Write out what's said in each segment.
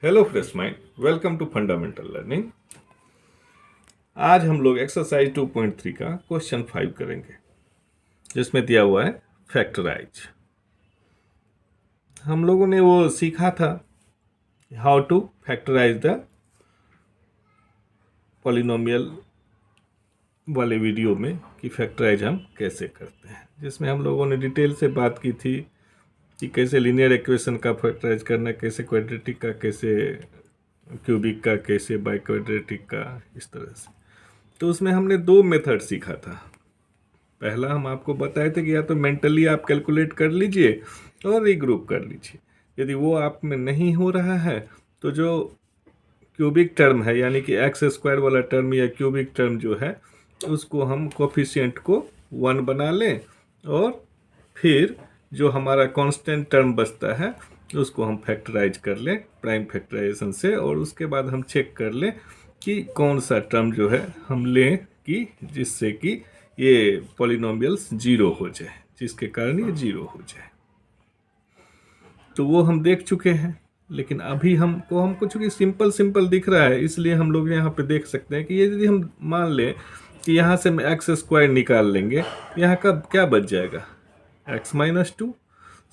Hello fresh mind, welcome to fundamental learning. आज हम लोग एक्सरसाइज 2.3 का क्वेश्चन 5 करेंगे, जिसमें दिया हुआ है फैक्टराइज। हम लोगों ने वो सीखा था how to factorize the polynomial वाले वीडियो में कि फैक्टराइज हम कैसे करते हैं, जिसमें हम लोगों ने डिटेल से बात की थी कि कैसे लीनियर इक्वेशन का फैक्टराइज करना, कैसे क्वाड्रेटिक का, कैसे क्यूबिक का, कैसे बाई क्वाड्रेटिक का, इस तरह से। तो उसमें हमने दो मेथड सीखा था। पहला हम आपको बताए थे कि या तो मेंटली आप कैलकुलेट कर लीजिए और रीग्रुप कर लीजिए। यदि वो आप में नहीं हो रहा है तो जो क्यूबिक टर्म है, यानी कि एक्स स्क्वायर वाला टर्म या क्यूबिक टर्म जो है, उसको हम कोफिशिएंट को 1 बना लें और फिर जो हमारा कांस्टेंट टर्म बचता है उसको हम फैक्टराइज कर लें प्राइम फैक्टराइजेशन से, और उसके बाद हम चेक कर लें कि कौन सा टर्म जो है हम लें कि जिससे कि ये पॉलिनोमियल्स जीरो हो जाए, जिसके कारण ये जीरो हो जाए। तो वो हम देख चुके हैं, लेकिन अभी हमको चूंकि सिंपल दिख रहा है, इसलिए हम लोग यहाँ पे देख सकते हैं कि ये यदि हम मान लें कि यहाँ से हम एक्स स्क्वायर निकाल लेंगे, यहाँ का क्या बच जाएगा, x-2।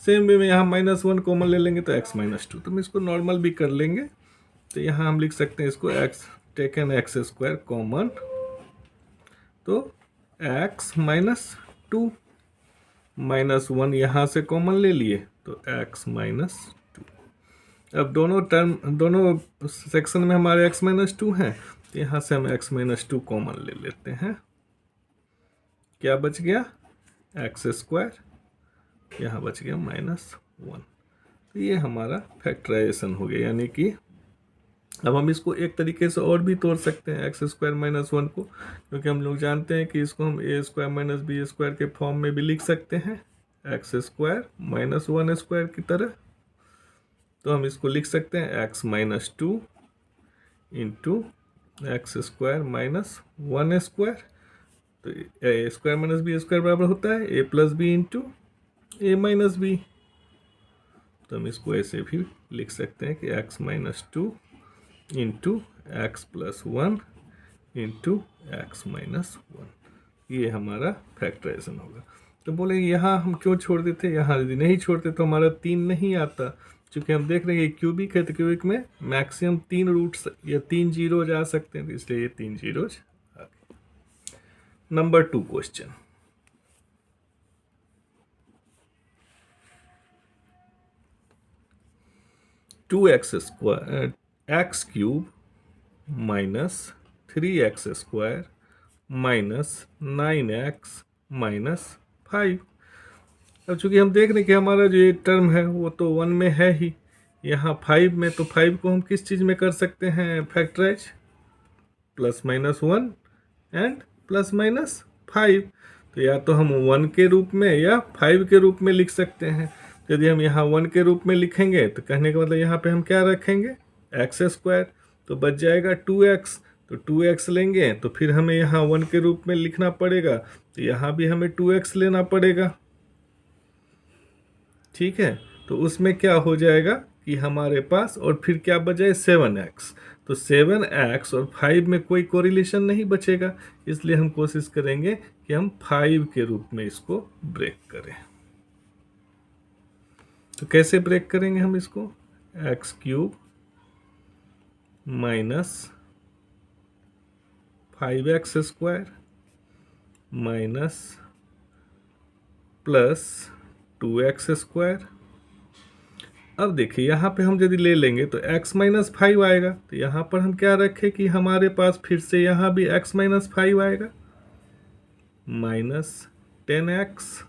सेम वे में यहाँ -1 कॉमन ले लेंगे तो x-2। तो हम इसको नॉर्मल भी कर लेंगे, तो यहाँ हम लिख सकते हैं इसको टेकन एक्स स्क्वायर कॉमन, तो x-2 -1 यहाँ से कॉमन ले लिए तो x-2। अब दोनों सेक्शन में हमारे x-2 हैं, तो यहाँ से हम x-2 कॉमन ले लेते हैं। क्या बच गया, एक्स स्क्वायर, यहाँ बच गया -1। तो ये हमारा फैक्टराइजेशन हो गया, यानी कि अब हम इसको एक तरीके से और भी तोड़ सकते हैं एक्स स्क्वायर -1 को, क्योंकि हम लोग जानते हैं कि इसको हम ए स्क्वायर माइनस बी स्क्वायर के फॉर्म में भी लिख सकते हैं, एक्स स्क्वायर -1 स्क्वायर की तरह। तो हम इसको लिख सकते हैं x-2 into x square -1 square. तो ए स्क्वायर माइनस बी स्क्वायर बराबर होता है ए प्लस बी इंटू ए माइनस बी। तो हम इसको ऐसे भी लिख सकते हैं कि x-2 into x plus 1 into x-1। ये हमारा फैक्टराइजेशन होगा। तो बोले यहाँ हम क्यों छोड़ देते, यहाँ यदि नहीं छोड़ते तो हमारा 3 नहीं आता। चूँकि हम देख रहे हैं कि क्यूबिक है, तो क्यूबिक में मैक्सिमम 3 रूट्स या 3 जीरोज आ सकते हैं, तो इसलिए ये 3 जीरोज आ गए। Number 2 question, two x cube -3x square -9x-5। अब चूंकि हम देख रहे हैं कि हमारा जो ये टर्म है वो तो 1 में है ही, यहाँ 5 में, तो 5 को हम किस चीज़ में कर सकते हैं फैक्टराइज, +-1 एंड +-5। तो या तो हम 1 के रूप में या 5 के रूप में लिख सकते हैं। यदि हम यहाँ 1 के रूप में लिखेंगे तो कहने का मतलब यहाँ पे हम क्या रखेंगे, एक्स स्क्वायर, तो बच जाएगा 2x। तो 2x लेंगे तो फिर हमें यहाँ 1 के रूप में लिखना पड़ेगा, तो यहाँ भी हमें 2x लेना पड़ेगा। ठीक है, तो उसमें क्या हो जाएगा कि हमारे पास और फिर क्या बचे 7x। तो 7x और 5 में कोई कोरिलेशन नहीं बचेगा, इसलिए हम कोशिश करेंगे कि हम 5 के रूप में इसको ब्रेक करें। तो कैसे ब्रेक करेंगे हम इसको, x³ -5x square +2x square. अब देखिए यहाँ पे हम यदि ले लेंगे तो x-5 आएगा, तो यहाँ पर हम क्या रखें कि हमारे पास फिर से यहाँ भी x-5 आएगा, -10x।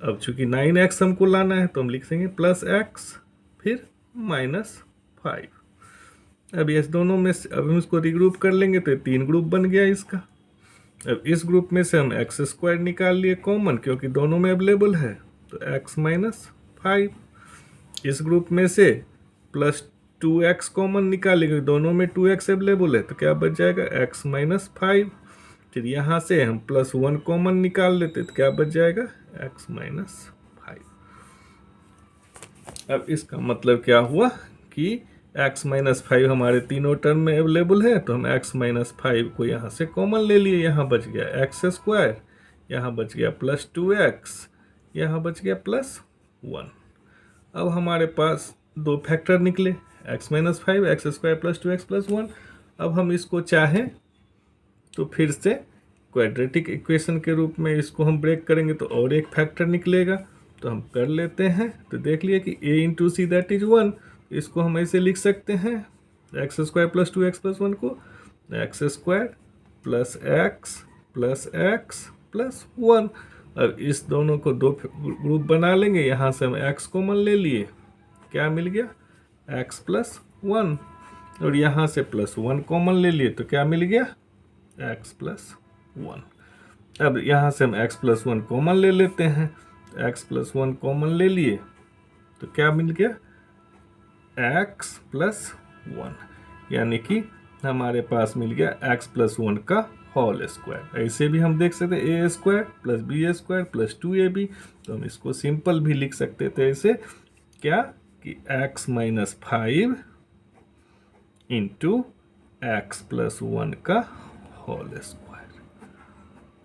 अब चूंकि 9x हमको लाना है तो हम लिख देंगे +x फिर -5। अब इस दोनों में से अब हम इसको रिग्रुप कर लेंगे तो 3 ग्रुप बन गया इसका। अब इस ग्रुप में से हम एक्स स्क्वायर निकाल लिए कॉमन, क्योंकि दोनों में अवेलेबल है, तो x-5। इस ग्रुप में से +2x कॉमन निकालेंगे, दोनों में 2x अवेलेबल है, तो क्या बच जाएगा x-5। फिर यहाँ से हम +1 कॉमन निकाल लेते तो क्या बच जाएगा x-5। अब इसका मतलब क्या हुआ कि x माइनस 5 हमारे तीनों टर्म में अवेलेबल है, तो हम x माइनस 5 को यहाँ से कॉमन ले लिए, यहाँ बच गया एक्स स्क्वायर, यहाँ बच गया प्लस 2x, यहाँ बच गया प्लस 1। अब हमारे पास दो फैक्टर निकले, x minus 5, x square plus 2x plus 1। अब हम इसको चाहें तो फिर से क्वाड्रेटिक इक्वेशन के रूप में इसको हम ब्रेक करेंगे तो और एक फैक्टर निकलेगा, तो हम कर लेते हैं। तो देख लिए कि a into see that is 1, इसको हम ऐसे लिख सकते हैं x square plus 2x plus 1 को x square plus x plus 1। अब इस दोनों को दो ग्रुप बना लेंगे, यहाँ से हम x कॉमन ले लिए, क्या मिल गया x प्लस 1, और यहाँ से प्लस 1 कॉमन ले लिए तो क्या मिल गया x प्लस 1। अब यहाँ से हम x प्लस 1 कॉमन ले लेते हैं, x प्लस 1 कॉमन ले लिए तो क्या मिल गया x प्लस 1, यानी कि हमारे पास मिल गया x प्लस 1 का होल स्क्वायर। ऐसे भी हम देख सकते हैं A square plus B square plus 2ab, तो हम इसको सिंपल भी लिख सकते थे ऐसे, क्या कि x minus 5 into x plus 1 का होल स्क्वायर,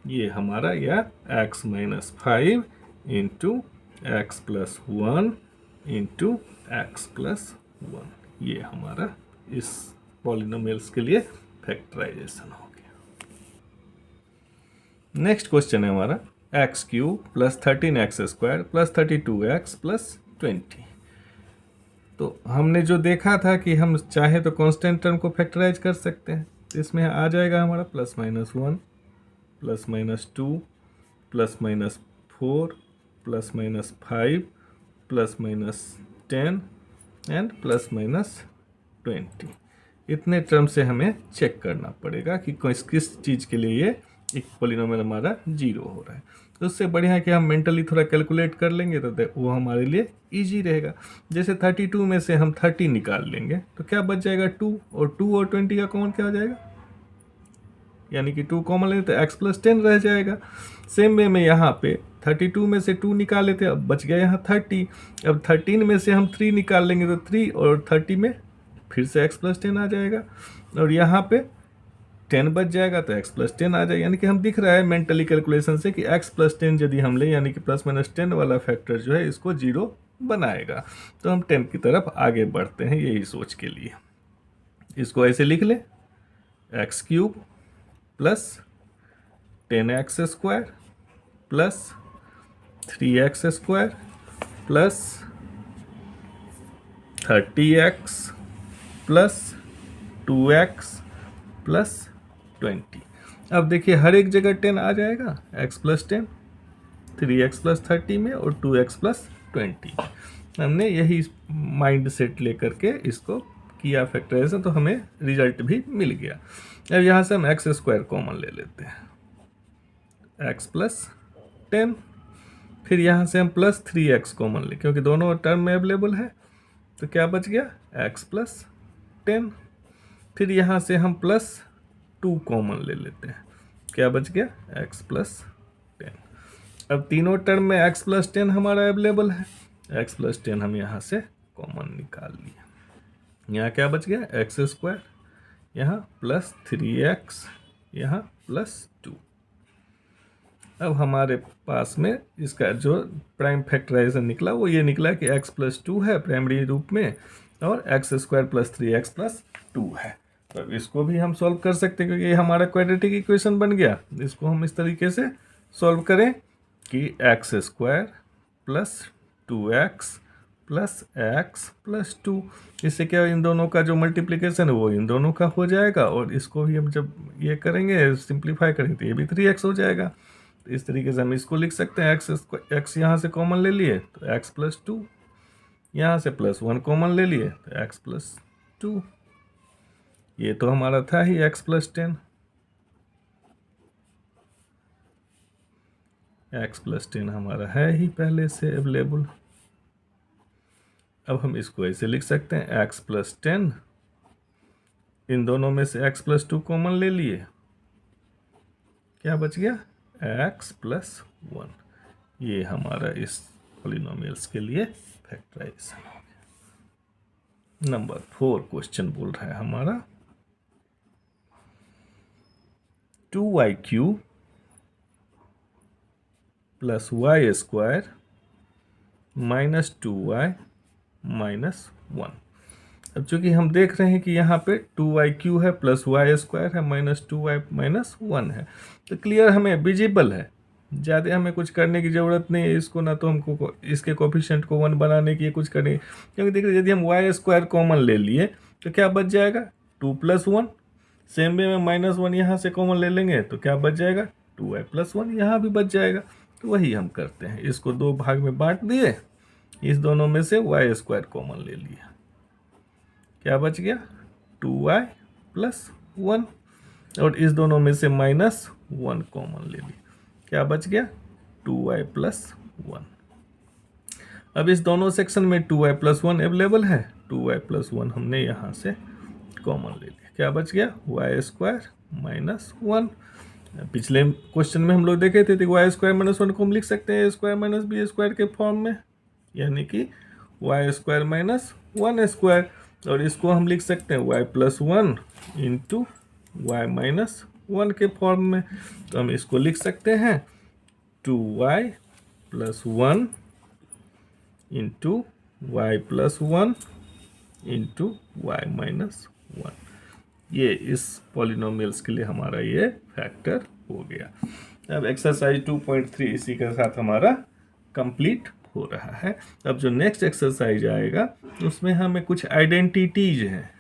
ये हमारा या x minus 5 into x plus 1 into x plus 1, ये हमारा इस पॉलिनोमियल्स के लिए फैक्टराइजेशन हो गया। नेक्स्ट क्वेश्चन है हमारा x cube plus 13x square plus 32x plus 20। तो हमने जो देखा था कि हम चाहे तो कांस्टेंट टर्म को फैक्टराइज कर सकते हैं, तो इसमें आ जाएगा हमारा plus minus 1 plus minus 2 plus minus 4 plus minus 5 plus minus 10 and plus minus 20। इतने टर्म से हमें चेक करना पड़ेगा कि किस चीज़ के लिए ये एक पॉलिनोमियल हमारा जीरो हो रहा है। तो उससे बढ़िया है कि हम मेंटली थोड़ा कैलकुलेट कर लेंगे तो वो हमारे लिए इजी रहेगा। जैसे 32 में से हम 30 निकाल लेंगे तो क्या बच जाएगा 2, और 2 और 20 का कॉमन क्या हो जाएगा, यानी कि 2 कॉमन लेंगे तो x प्लस 10 रह जाएगा। सेम वे में यहाँ पे 32 में से 2 निकाले थे, अब बच गया यहाँ 30। अब 13 में से हम 3 निकाल लेंगे तो 3 और 30 में फिर से x प्लस 10 आ जाएगा, और यहाँ पे 10 बच जाएगा तो x प्लस 10 आ जाएगा। यानी कि हम दिख रहा है मेंटली कैलकुलेशन से कि x प्लस 10 यदि हम ले, यानी कि प्लस माइनस 10 वाला फैक्टर जो है इसको जीरो बनाएगा। तो हम 10 की तरफ आगे बढ़ते हैं यही सोच के लिए। इसको ऐसे लिख लें x cube plus 10x square plus 3x square plus 30x plus 2x plus 20। अब देखिए हर एक जगह 10 आ जाएगा, x प्लस 10, 3x प्लस 30 में और 2x प्लस 20। हमने यही माइंड सेट लेकर के इसको किया फैक्टराइजेशन, तो हमें रिजल्ट भी मिल गया। अब यहाँ से हम एक्स स्क्वायर कॉमन ले लेते हैं, x प्लस 10, फिर यहाँ से हम प्लस 3x कॉमन ले, क्योंकि दोनों टर्म में अवेलेबल है, तो क्या बच गया x प्लस 10। फिर यहाँ से हम प्लस 2 कॉमन ले लेते हैं, क्या बच गया x प्लस 10। अब तीनों टर्म में x प्लस 10 हमारा अवेलेबल है, x प्लस 10 हम यहाँ से कॉमन निकाल लिए। यहाँ क्या बच गया एक्स स्क्वायर, यहाँ प्लस 3x, यहाँ प्लस 2। अब हमारे पास में इसका जो प्राइम फैक्टराइजेशन निकला वो ये निकला कि x प्लस 2 है प्राइमरी रूप में, और x square plus 3x plus 2 है। तो इसको भी हम सॉल्व कर सकते हैं, क्योंकि ये हमारा क्वाड्रेटिक इक्वेशन बन गया। इसको हम इस तरीके से सॉल्व करें कि x square plus 2x plus x plus 2, इससे क्या इन दोनों का जो मल्टीप्लिकेशन है वो इन दोनों का हो जाएगा, और इसको भी हम जब ये करेंगे सिंप्लीफाई करेंगे तो ये भी 3x हो जाएगा। तो इस तरीके से हम इसको लिख सकते हैं, एक्स यहाँ से कॉमन ले लिए तो एक्स प्लस 2, यहाँ से प्लस 1 कॉमन ले लिए तो एक्स प्लस 2, ये तो हमारा था ही x प्लस 10, x प्लस 10 हमारा है ही पहले से अवेलेबल। अब हम इसको ऐसे लिख सकते हैं x प्लस 10, इन दोनों में से x प्लस 2 कॉमन ले लिए, क्या बच गया x प्लस 1। ये हमारा इस पॉलिनोमियल्स के लिए फैक्टराइजेशन हो गया। नंबर 4 क्वेश्चन बोल रहा है हमारा 2y³ plus Y square -2y -1। अब चूंकि हम देख रहे हैं कि यहाँ पे 2y³ है प्लस वाई स्क्वायर है -2y -1 है, तो क्लियर हमें विजिबल है, ज़्यादा हमें कुछ करने की ज़रूरत नहीं है इसको, ना तो हमको इसके कोफिशिएंट को 1 बनाने की कुछ करने, क्योंकि देखिए यदि हम वाई स्क्वायर कॉमन ले लिए तो क्या बच जाएगा 2 + 1। सेम वे में -1 यहाँ से कॉमन ले लेंगे तो क्या बच जाएगा 2y + 1 यहाँ भी बच जाएगा। तो वही हम करते हैं, इसको 2 भाग में बांट दिए, इस दोनों में से वाई स्क्वायर कॉमन ले लिया, क्या बच गया 2y + 1, और इस दोनों में से -1 कॉमन ले लिया, क्या बच गया 2y + 1। अब इस दोनों सेक्शन में 2y + 1 अवेलेबल है, 2y + 1 हमने यहाँ से कॉमन ले लिया, क्या बच गया y² -1। पिछले क्वेश्चन में हम लोग देखे थे कि y² -1 को हम लिख सकते हैं a² - b² के फॉर्म में, यानी कि y² - 1², और इसको हम लिख सकते हैं y + 1 × y - 1 के फॉर्म में। तो हम इसको लिख सकते हैं 2y + 1 × y + 1 × y - 1। ये इस पॉलिनोमियल्स के लिए हमारा ये फैक्टर हो गया। अब एक्सरसाइज 2.3 इसी के साथ हमारा कंप्लीट हो रहा है। अब जो नेक्स्ट एक्सरसाइज आएगा उसमें हमें कुछ आइडेंटिटीज हैं,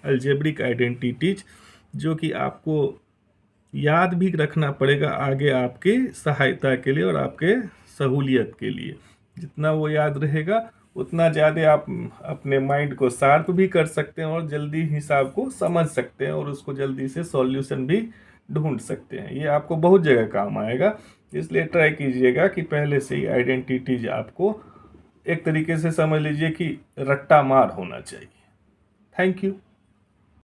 अलजेब्रिक आइडेंटिटीज, जो कि आपको याद भी रखना पड़ेगा आगे आपकी सहायता के लिए और आपके सहूलियत के लिए। जितना वो याद रहेगा उतना ज़्यादा आप अपने माइंड को शार्प भी कर सकते हैं और जल्दी हिसाब को समझ सकते हैं और उसको जल्दी से सॉल्यूशन भी ढूंढ सकते हैं। ये आपको बहुत जगह काम आएगा, इसलिए ट्राई कीजिएगा कि पहले से ही आइडेंटिटीज आपको एक तरीके से समझ लीजिए कि रट्टा मार होना चाहिए। Thank you.